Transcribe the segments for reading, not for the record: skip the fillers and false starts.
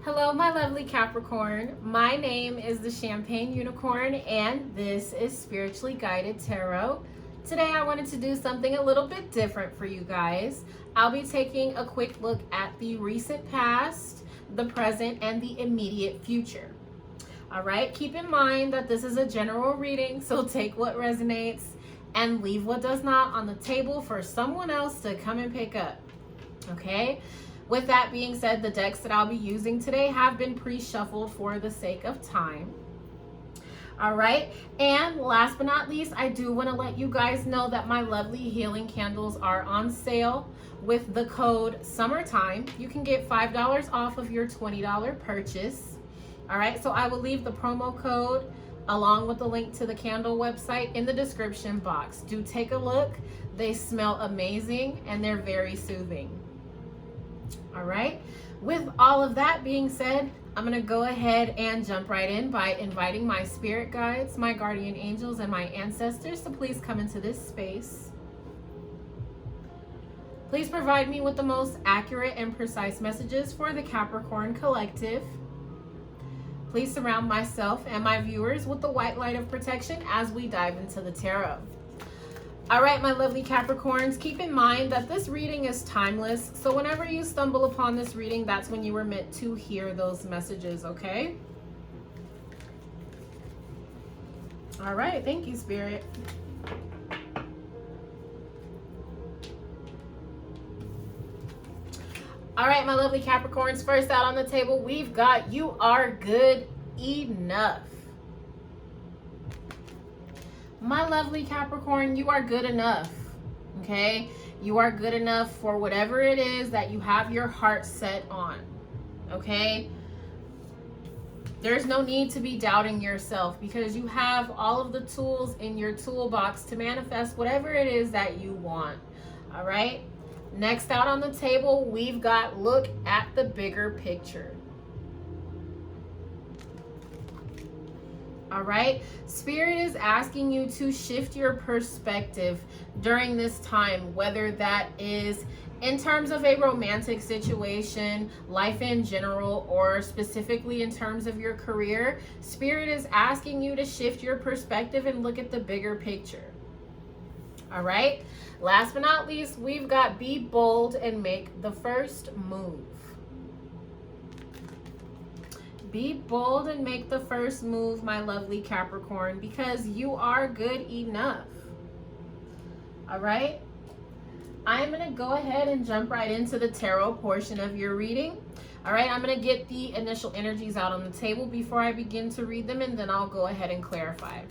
Hello, my lovely Capricorn. My name is the Champagne Unicorn, and this is Spiritually Guided Tarot. Today, I wanted to do something a little bit different for you guys. I'll be taking a quick look at the recent past, the present, and the immediate future. All right, keep in mind that this is a general reading, so take what resonates and leave what does not on the table for someone else to come and pick up. Okay? With that being said, the decks that I'll be using today have been pre-shuffled for the sake of time. All right, and last but not least, I do want to let you guys know that my lovely healing candles are on sale. With the code SUMMERTIME, you can get $5 off of your $20 purchase. All right, so I will leave the promo code along with the link to the candle website in the description box. Do take a look. They smell amazing and they're very soothing. All right, with all of that being said, I'm going to go ahead and jump right in by inviting my spirit guides, my guardian angels, and my ancestors to please come into this space. Please provide me with the most accurate and precise messages for the Capricorn Collective. Please surround myself and my viewers with the white light of protection as we dive into the tarot. All right, my lovely Capricorns, keep in mind that this reading is timeless. So whenever you stumble upon this reading, that's when you were meant to hear those messages, okay? All right, thank you, Spirit. All right, my lovely Capricorns, first out on the table, we've got you are good enough. My lovely Capricorn, you are good enough, okay? You are good enough for whatever it is that you have your heart set on, okay? There's no need to be doubting yourself because you have all of the tools in your toolbox to manifest whatever it is that you want, all right? Next out on the table, we've got look at the bigger picture. All right, Spirit is asking you to shift your perspective during this time, whether that is in terms of a romantic situation, life in general, or specifically in terms of your career. Spirit is asking you to shift your perspective and look at the bigger picture. All right, last but not least, we've got be bold and make the first move. Be bold and make the first move, my lovely Capricorn, because you are good enough. All right. I'm going to go ahead and jump right into the tarot portion of your reading. All right. I'm going to get the initial energies out on the table before I begin to read them, and then I'll go ahead and clarify.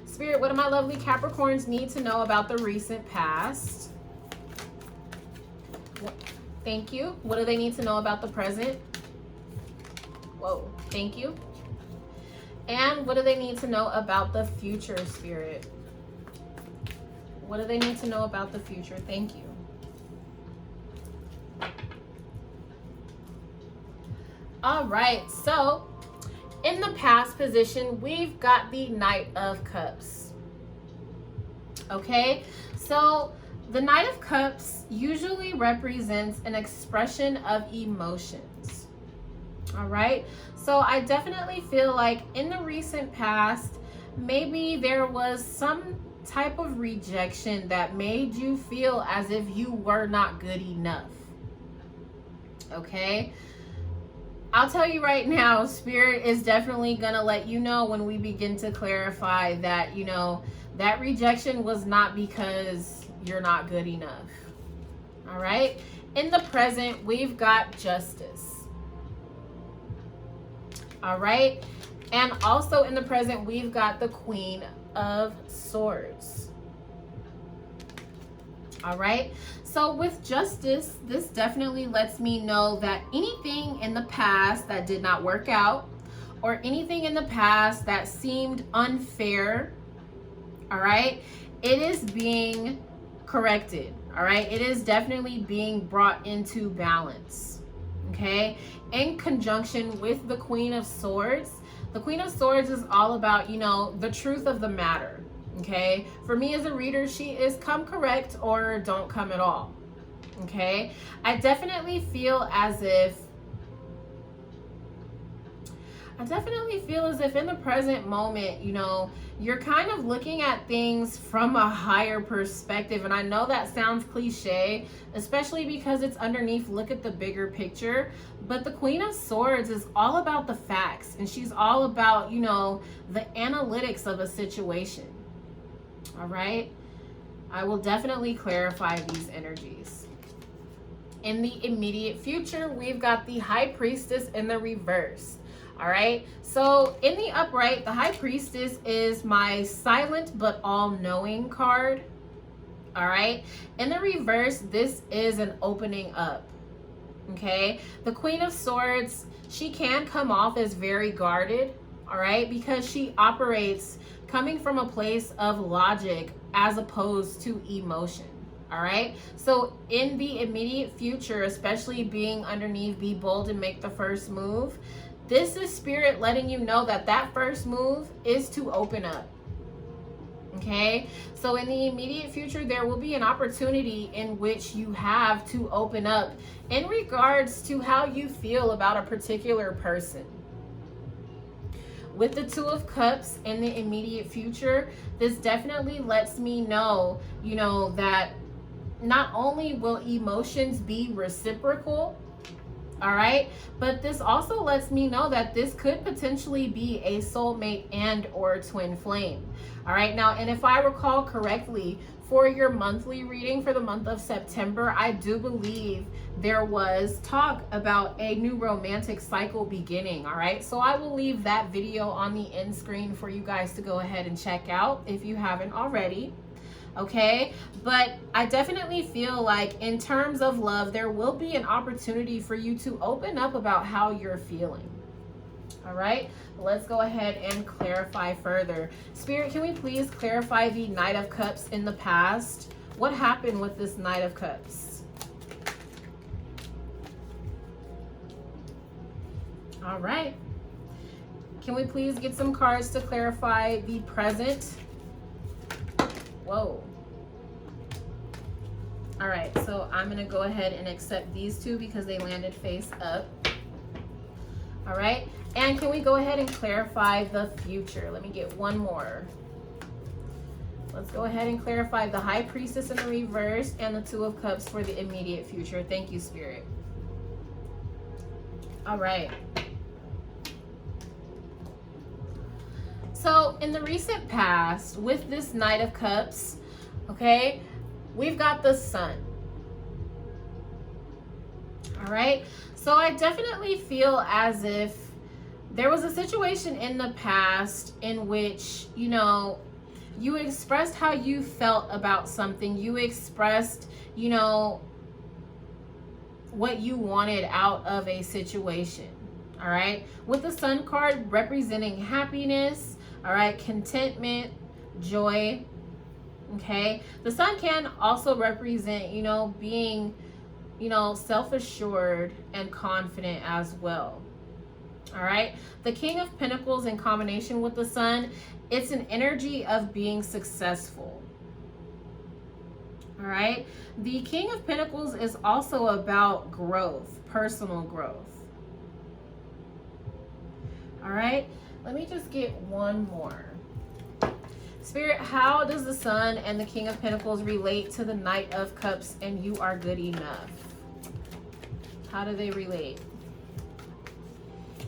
Spirit, what do my lovely Capricorns need to know about the recent past? Thank you. What do they need to know about the present? Whoa, thank you. And what do they need to know about the future, Spirit? What do they need to know about the future? Thank you. All right, so in the past position, we've got the Knight of Cups. Okay, so the Knight of Cups usually represents an expression of emotions. All right, so I definitely feel like in the recent past, maybe there was some type of rejection that made you feel as if you were not good enough. Okay, I'll tell you right now, Spirit is definitely gonna let you know when we begin to clarify that, you know, that rejection was not because you're not good enough. All right, in the present, we've got Justice. All right, and also in the present, we've got the Queen of Swords. All right, so with Justice, this definitely lets me know that anything in the past that did not work out or anything in the past that seemed unfair, all right, it is being corrected. All right, it is definitely being brought into balance. Okay, in conjunction with the Queen of Swords. The Queen of Swords is all about, you know, the truth of the matter. Okay, for me as a reader, she is come correct or don't come at all. Okay, I definitely feel as if I definitely feel as if in the present moment, you know, you're kind of looking at things from a higher perspective. And I know that sounds cliche, especially because it's underneath, look at the bigger picture. But the Queen of Swords is all about the facts, and she's all about, you know, the analytics of a situation. All right. I will definitely clarify these energies. In the immediate future, we've got the High Priestess in the reverse. All right, so in the upright, the High Priestess is my silent but all-knowing card. All right, in the reverse, this is an opening up. Okay, the Queen of Swords, she can come off as very guarded. All right, because she operates coming from a place of logic as opposed to emotion. All right, so in the immediate future, especially being underneath, be bold and make the first move. This is Spirit letting you know that that first move is to open up. Okay, so in the immediate future, there will be an opportunity in which you have to open up in regards to how you feel about a particular person. With the Two of Cups in the immediate future, this definitely lets me know, you know, that not only will emotions be reciprocal, all right, but this also lets me know that this could potentially be a soulmate and or twin flame. All right, now, and if I recall correctly, for your monthly reading for the month of September, I do believe there was talk about a new romantic cycle beginning. All right, so I will leave that video on the end screen for you guys to go ahead and check out if you haven't already. Okay, but I definitely feel like in terms of love, there will be an opportunity for you to open up about how you're feeling. All right, let's go ahead and clarify further. Spirit, can we please clarify the Knight of Cups in the past? What happened with this Knight of Cups? All right, can we please get some cards to clarify the present? Whoa. All right, so I'm gonna go ahead and accept these two because they landed face up. All right, and can we go ahead and clarify the future? Let me get one more. Let's go ahead and clarify the High Priestess in the reverse and the Two of Cups for the immediate future. Thank you, Spirit. All right. So in the recent past, with this Knight of Cups, okay, we've got the Sun. All right, so I definitely feel as if there was a situation in the past in which, you know, you expressed how you felt about something. You expressed, you know, what you wanted out of a situation. All right, with the Sun card representing happiness, all right, contentment, joy. Okay, the Sun can also represent, you know, being, you know, self-assured and confident as well. All right, the King of Pentacles in combination with the Sun, it's an energy of being successful. All right, the King of Pentacles is also about growth, personal growth. All right, let me just get one more. Spirit, how does the Sun and the King of Pentacles relate to the Knight of Cups and You Are Good Enough? How do they relate?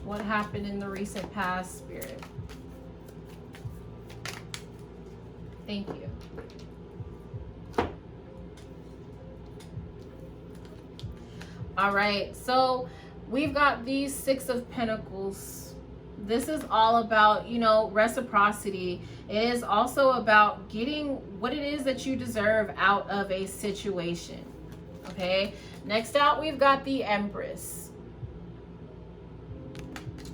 What happened in the recent past, Spirit? Thank you. All right, so we've got these Six of Pentacles. This is all about, you know, reciprocity. It is also about getting what it is that you deserve out of a situation. Okay, next out, we've got the Empress.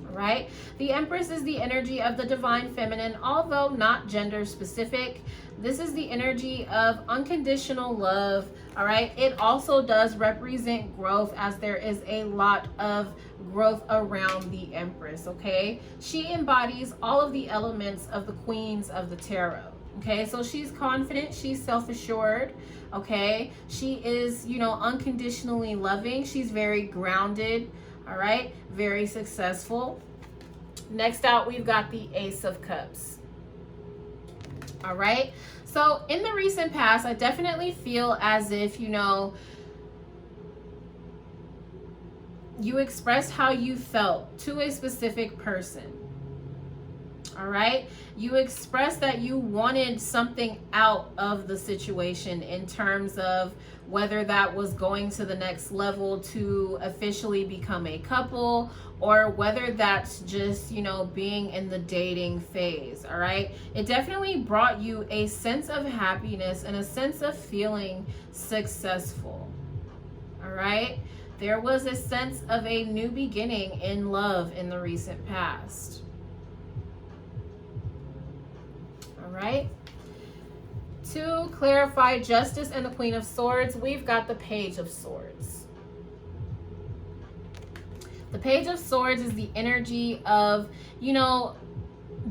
All right, the Empress is the energy of the divine feminine, although not gender specific. This is the energy of unconditional love. All right, it also does represent growth, as there is a lot of growth around the Empress. Okay, she embodies all of the elements of the Queens of the Tarot. Okay, so she's confident, she's self-assured. Okay, she is, you know, unconditionally loving, she's very grounded. All right, very successful. Next out, we've got the Ace of Cups. All right. So in the recent past, I definitely feel as if, you know, you expressed how you felt to a specific person. All right. You expressed that you wanted something out of the situation in terms of whether that was going to the next level to officially become a couple, or whether that's just, you know, being in the dating phase. All right. It definitely brought you a sense of happiness and a sense of feeling successful. All right. There was a sense of a new beginning in love in the recent past. All right. To clarify Justice and the Queen of Swords, we've got the Page of Swords. The Page of Swords is the energy of, you know,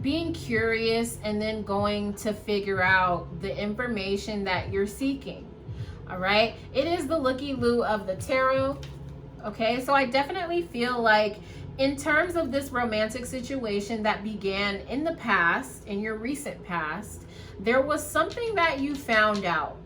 being curious and then going to figure out the information that you're seeking. All right. It is the looky-loo of the tarot. Okay. So I definitely feel like in terms of this romantic situation that began in the past, in your recent past, there was something that you found out.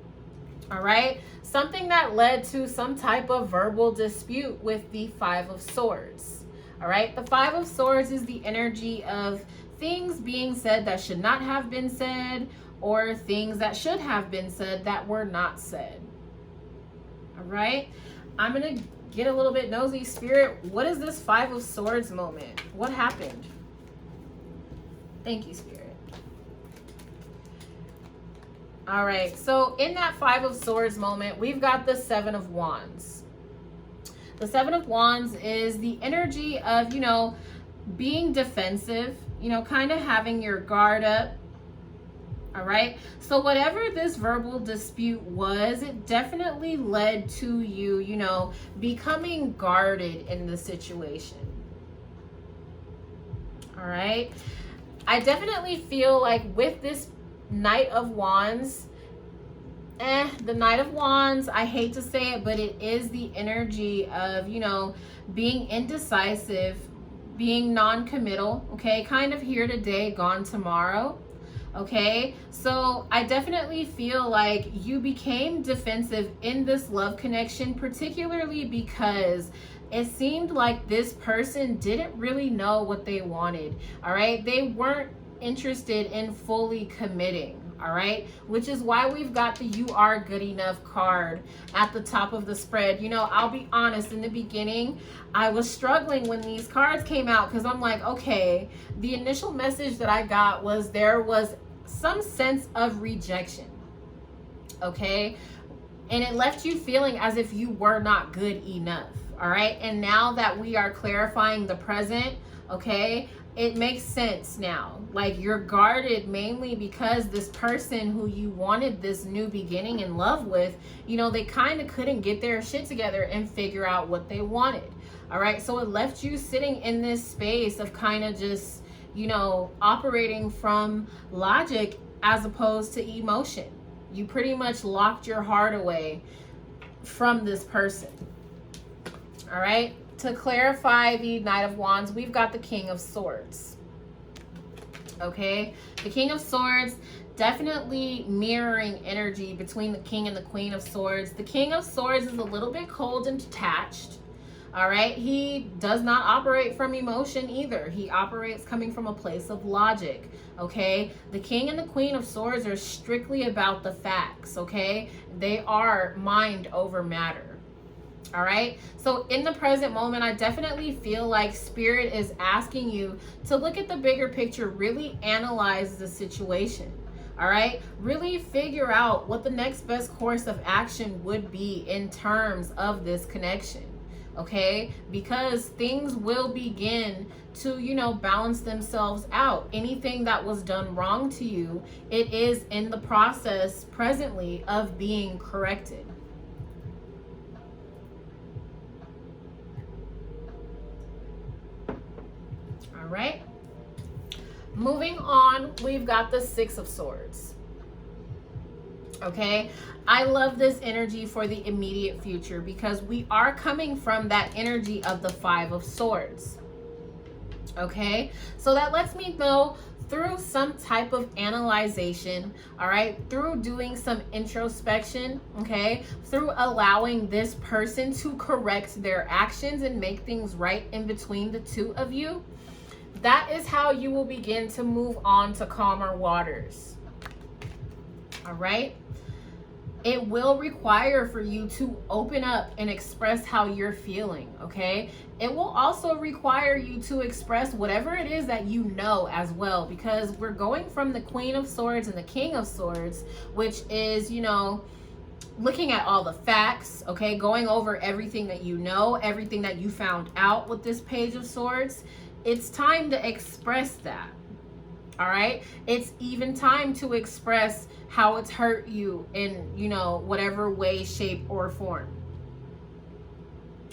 All right. Something that led to some type of verbal dispute with the Five of Swords. All right. The Five of Swords is the energy of things being said that should not have been said, or things that should have been said that were not said. All right. I'm going to get a little bit nosy. Spirit, what is this Five of Swords moment? What happened? Thank you, Spirit. All right. So in that Five of Swords moment, we've got the Seven of Wands. The Seven of Wands is the energy of, you know, being defensive, you know, kind of having your guard up. All right. So whatever this verbal dispute was, it definitely led to you, you know, becoming guarded in the situation. All right. I definitely feel like with this Knight of Wands, the Knight of Wands, I hate to say it, but it is the energy of, you know, being indecisive, being non-committal. Okay. Kind of here today, gone tomorrow. Okay, so I definitely feel like you became defensive in this love connection, particularly because it seemed like this person didn't really know what they wanted. All right, they weren't interested in fully committing. All right, which is why we've got the You Are Good Enough card at the top of the spread. You know, I'll be honest, in the beginning, I was struggling when these cards came out because I'm like, okay, the initial message that I got was there was some sense of rejection. Okay, and it left you feeling as if you were not good enough. All right, and now that we are clarifying the present, okay, it makes sense now. Like, you're guarded mainly because this person who you wanted this new beginning in love with, you know, they kind of couldn't get their shit together and figure out what they wanted. All right, so it left you sitting in this space of kind of just, you know, operating from logic as opposed to emotion. You pretty much locked your heart away from this person. All right. To clarify the Knight of Wands, we've got the King of Swords. Okay. The King of Swords, definitely mirroring energy between the King and the Queen of Swords. The King of Swords is a little bit cold and detached. All right. He does not operate from emotion either. He operates coming from a place of logic. Okay. The King and the Queen of Swords are strictly about the facts. Okay. They are mind over matter. All right. So in the present moment, I definitely feel like Spirit is asking you to look at the bigger picture, really analyze the situation. All right. Really figure out what the next best course of action would be in terms of this connection. Okay. Because things will begin to, you know, balance themselves out. Anything that was done wrong to you, it is in the process presently of being corrected. All right. Moving on, we've got the Six of Swords. Okay. I love this energy for the immediate future because we are coming from that energy of the Five of Swords. Okay, so that lets me know through some type of analyzation, all right, through doing some introspection, okay, through allowing this person to correct their actions and make things right in between the two of you, that is how you will begin to move on to calmer waters. All right, it will require for you to open up and express how you're feeling, okay? It will also require you to express whatever it is that you know as well, because we're going from the Queen of Swords and the King of Swords, which is, you know, looking at all the facts, okay? Going over everything that you know, everything that you found out with this Page of Swords. It's time to express that. All right, it's even time to express how it's hurt you in, you know, whatever way, shape, or form.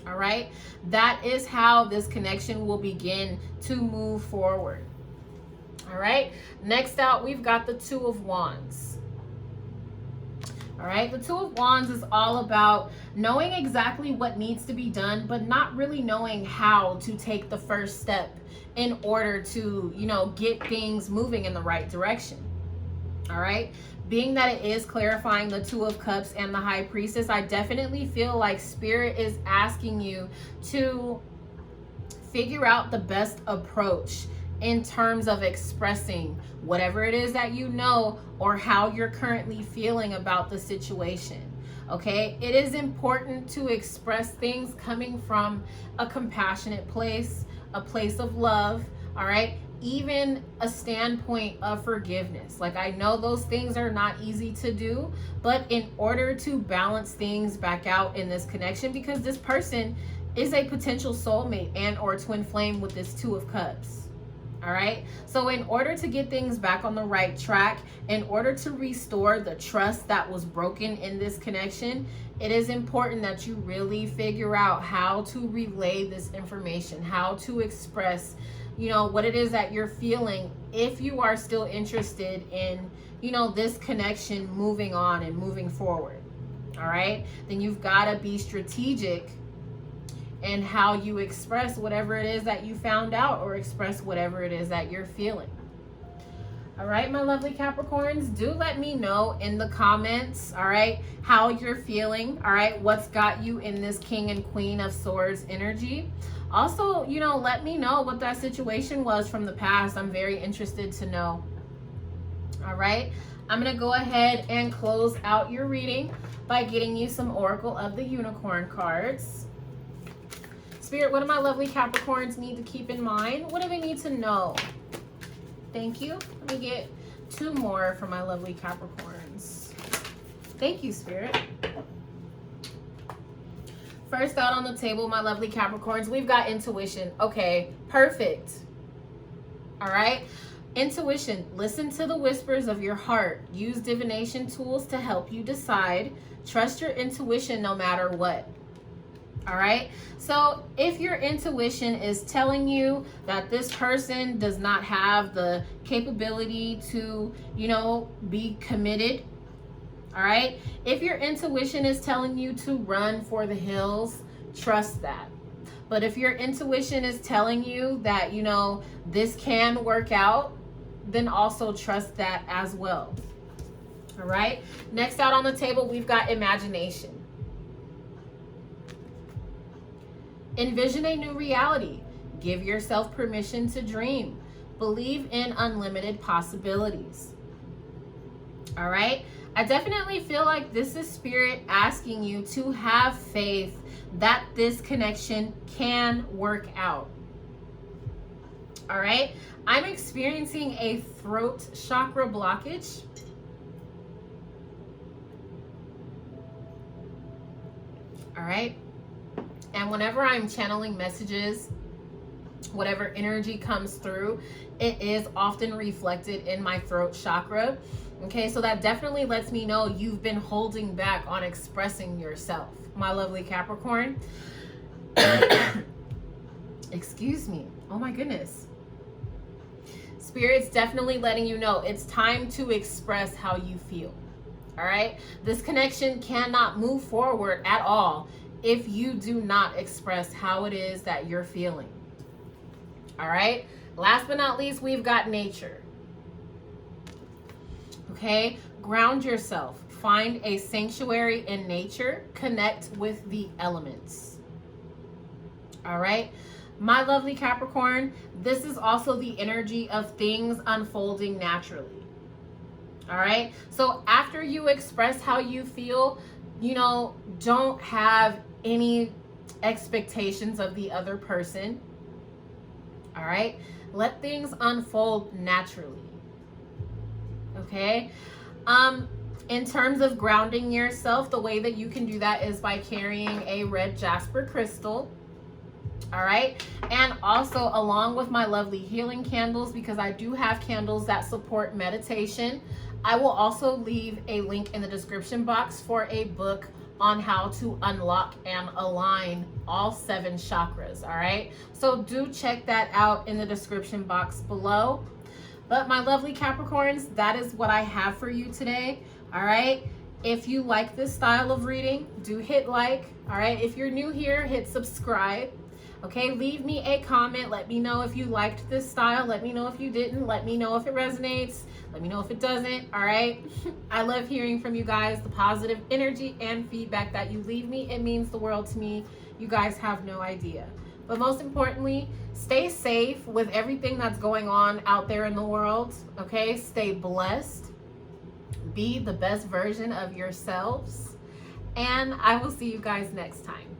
All right, that is how this connection will begin to move forward. All right, next out, we've got the Two of Wands. All right, the Two of Wands is all about knowing exactly what needs to be done, but not really knowing how to take the first step in order to, you know, get things moving in the right direction. All right, being that it is clarifying the Two of Cups and the High Priestess, I definitely feel like Spirit is asking you to figure out the best approach in terms of expressing whatever it is that you know or how you're currently feeling about the situation. Okay, it is important to express things coming from a compassionate place, a place of love, all right, even a standpoint of forgiveness. Like, I know those things are not easy to do, but in order to balance things back out in this connection, because this person is a potential soulmate and or twin flame with this Two of Cups. All right, so in order to get things back on the right track, in order to restore the trust that was broken in this connection, it is important that you really figure out how to relay this information, how to express, you know, what it is that you're feeling, if you are still interested in, you know, this connection moving on and moving forward. All right, then you've got to be strategic and how you express whatever it is that you found out, or express whatever it is that you're feeling. All right, my lovely Capricorns, do let me know in the comments, all right, how you're feeling, all right, what's got you in this King and Queen of Swords energy. Also, you know, let me know what that situation was from the past. I'm very interested to know. All right, I'm going to go ahead and close out your reading by getting you some Oracle of the Unicorn cards. Spirit, what do my lovely Capricorns need to keep in mind? What do they need to know? Thank you. Let me get two more for my lovely Capricorns. Thank you, Spirit. First out on the table, my lovely Capricorns, we've got intuition. Okay, perfect. All right. Intuition, listen to the whispers of your heart. Use divination tools to help you decide. Trust your intuition no matter what. All right, so if your intuition is telling you that this person does not have the capability to, you know, be committed, all right, if your intuition is telling you to run for the hills, trust that. But if your intuition is telling you that, you know, this can work out, then also trust that as well. All right, next out on the table, we've got imagination. Envision a new reality. Give yourself permission to dream. Believe in unlimited possibilities. All right. I definitely feel like this is Spirit asking you to have faith that this connection can work out. All right. I'm experiencing a throat chakra blockage. All right. And whenever I'm channeling messages, whatever energy comes through, it is often reflected in my throat chakra. Okay, so that definitely lets me know you've been holding back on expressing yourself, my lovely Capricorn. Excuse me. Oh my goodness. Spirit's definitely letting you know it's time to express how you feel. All right, this connection cannot move forward at all if you do not express how it is that you're feeling. All right. Last but not least, we've got nature. Okay. Ground yourself. Find a sanctuary in nature. Connect with the elements. All right. My lovely Capricorn, this is also the energy of things unfolding naturally. All right. So after you express how you feel, don't have any expectations of the other person. All right. Let things unfold naturally. Okay. In terms of grounding yourself, the way that you can do that is by carrying a red jasper crystal. All right. And also along with my lovely healing candles, because I do have candles that support meditation, I will also leave a link in the description box for a book on how to unlock and align all 7 chakras. All right. So do check that out in the description box below. But my lovely Capricorns, that is what I have for you today. All right. If you like this style of reading, do hit like. All right. If you're new here, hit subscribe. Okay, leave me a comment. Let me know if you liked this style. Let me know if you didn't. Let me know if it resonates. Let me know if it doesn't. All right. I love hearing from you guys, the positive energy and feedback that you leave me. It means the world to me. You guys have no idea. But most importantly, stay safe with everything that's going on out there in the world. Okay, stay blessed. Be the best version of yourselves. And I will see you guys next time.